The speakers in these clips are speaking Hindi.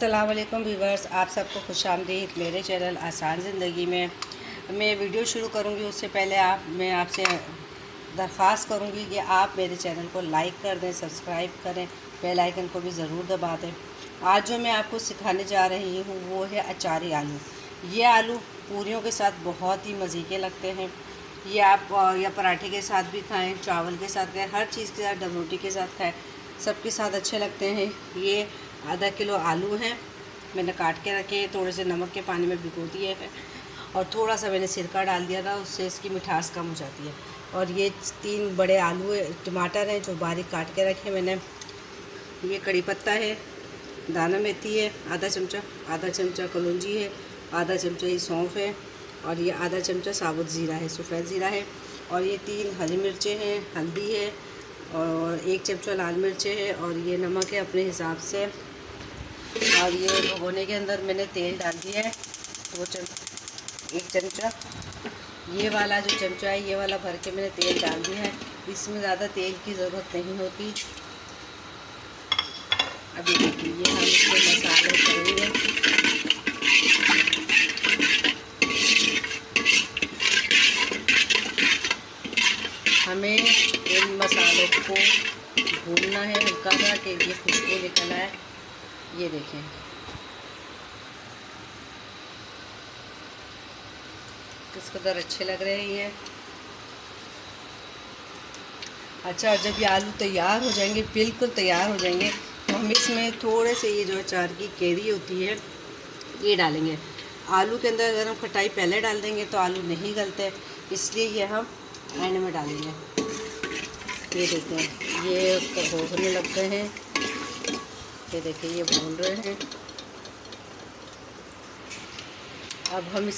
अस्सलाम वालेकुम व्यूवर्स, आप सबको खुशामदीद मेरे चैनल आसान ज़िंदगी में। मैं वीडियो शुरू करूंगी उससे पहले मैं आपसे दरख्वास्त करूंगी कि आप मेरे चैनल को लाइक कर दें, सब्सक्राइब करें, बेल आइकन को भी ज़रूर दबा दें। आज जो मैं आपको सिखाने जा रही हूँ वो है अचारी आलू। ये आलू पूरियों के साथ बहुत ही मज़े के लगते हैं। ये आप या पराठे के साथ भी खाएँ, चावल के साथ खाएँ, हर चीज़ के साथ, डब रोटी के साथ खाएँ, सबके साथ अच्छे लगते हैं। ये आधा किलो आलू हैं, मैंने काट के रखे हैं, थोड़े से नमक के पानी में भिगो दिए हैं और थोड़ा सा मैंने सिरका डाल दिया था, उससे इसकी मिठास कम हो जाती है। और ये 3 बड़े आलू टमाटर हैं जो बारीक काट के रखे मैंने। ये कड़ी पत्ता है, दाना मेथी है आधा चमचा कलौंजी है, आधा चमचा ही सौंफ है और ये आधा चमचा साबुत ज़ीरा है, सफ़ेद ज़ीरा है। और ये 3 हरी मिर्चें हैं, हल्दी है और 1 चमचा लाल मिर्चें है और ये नमक है अपने हिसाब से। और ये भगोने के अंदर मैंने तेल डाल दिया है 1 चमचा। ये वाला जो चमचा है, ये वाला भर के मैंने तेल डाल दिया है। इसमें ज़्यादा तेल की ज़रूरत नहीं होती। अभी देखिए ये हम इसमें मसाले करेंगे। हमें इन मसालों को भूनना है हल्का सा कि ये खुशबू निकल आए। ये देखें, किस कदर अच्छे लग रहे हैं ये। अच्छा, जब ये आलू तैयार हो जाएंगे, बिल्कुल तैयार हो जाएंगे, तो हम इसमें थोड़े से ये जो अचार की कैरी होती है ये डालेंगे। आलू के अंदर अगर हम खटाई पहले डाल देंगे तो आलू नहीं गलते, इसलिए ये हम एंड में डालेंगे। ये देखें, ये भूनने लग गए हैं। ये देखिए ये भून रहे हैं। अब हम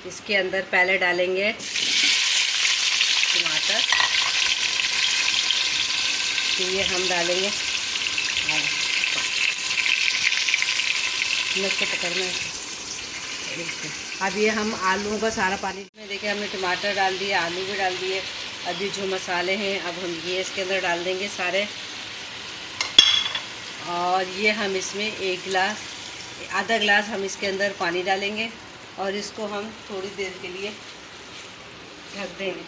इसके अंदर पहले डालेंगे टमाटर। तो ये हम डालेंगे, इसको पकड़ना है। अब ये हम आलूओं का सारा पानी में देखिए हमने टमाटर डाल दिए, आलू भी डाल दिए। अभी जो मसाले हैं अब हम ये इसके अंदर डाल देंगे सारे। और ये हम इसमें आधा गिलास हम इसके अंदर पानी डालेंगे और इसको हम थोड़ी देर के लिए ढक देंगे।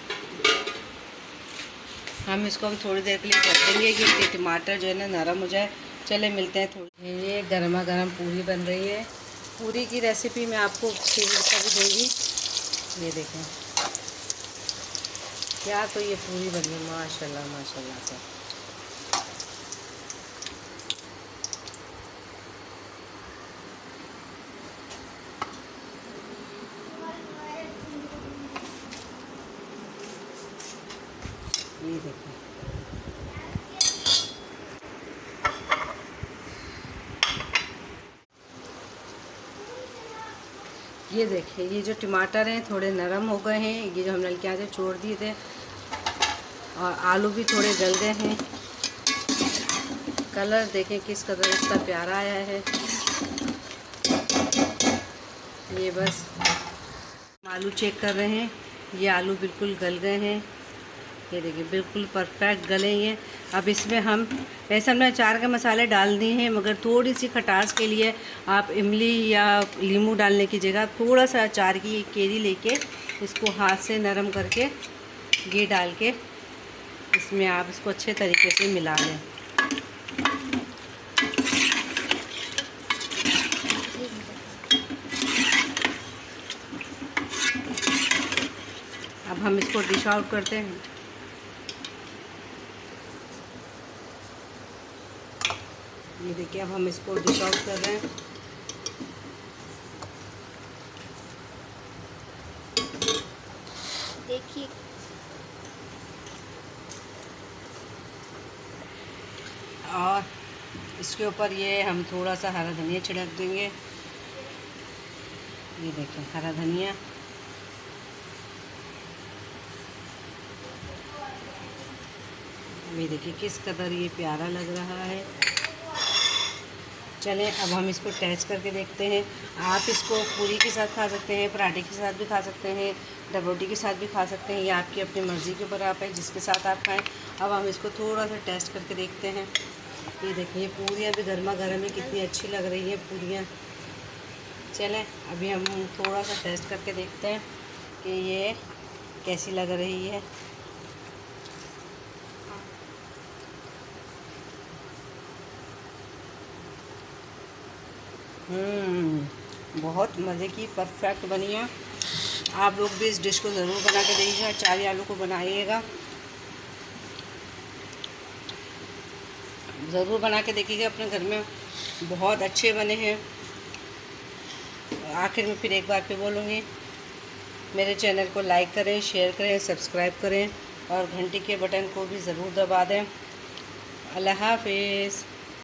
हम थोड़ी देर के लिए ढक देंगे कि इसके टमाटर जो है ना नरम हो जाए। चले मिलते हैं थोड़ी। ये गर्मा गर्म पूरी बन रही है। पूरी की रेसिपी मैं आपको भी दूँगी। ये देखें क्या, तो ये पूरी बनी माशाल्लाह माशाल्लाह से। ये देखें, ये देखिए ये जो टमाटर हैं थोड़े नरम हो गए हैं। ये जो हमने हल्के आंच पे छोड़ दिए थे और आलू भी थोड़े गल गए हैं। कलर देखें किस कदर इसका प्यारा आया है। ये बस आलू चेक कर रहे हैं, ये आलू बिल्कुल गल गए हैं। ये देखिए बिल्कुल परफेक्ट गले हैं। अब इसमें हम वैसे हमने अचार के मसाले डाल दिए हैं, मगर थोड़ी सी खटास के लिए आप इमली या नींबू डालने की जगह थोड़ा सा अचार की कैरी लेके इसको हाथ से नरम करके घी डाल के इसमें आप इसको अच्छे तरीके से मिला लें। अब हम इसको डिश आउट करते हैं। ये देखिए अब हम इसको डिश आउट कर रहे हैं। देखिए और इसके ऊपर ये हम थोड़ा सा हरा धनिया छिड़क देंगे। ये देखें हरा धनिया। ये देखिए किस कदर ये प्यारा लग रहा है। चलें अब हम इसको टेस्ट करके देखते हैं। आप इसको पूरी के साथ खा सकते हैं, पराठे के साथ भी खा सकते हैं, डब रोटी के साथ भी खा सकते हैं, या आपकी अपनी मर्ज़ी के ऊपर आप है जिसके साथ आप खाएं। अब हम इसको थोड़ा सा टेस्ट करके देखते हैं। ये देखिए पूरियाँ भी गर्मा गर्म है, कितनी अच्छी लग रही है पूरियाँ। चलें अभी हम थोड़ा सा टेस्ट करके देखते हैं कि ये कैसी लग रही है। बहुत मज़े की परफेक्ट बनी है। आप लोग भी इस डिश को ज़रूर बना के देखिएगा, अचारी आलू को बनाइएगा, ज़रूर बना के देखिएगा अपने घर में, बहुत अच्छे बने हैं। आखिर में फिर एक बार फिर बोलूँगी, मेरे चैनल को लाइक करें, शेयर करें, सब्सक्राइब करें और घंटी के बटन को भी ज़रूर दबा दें। अल्लाह हाफ़िज़।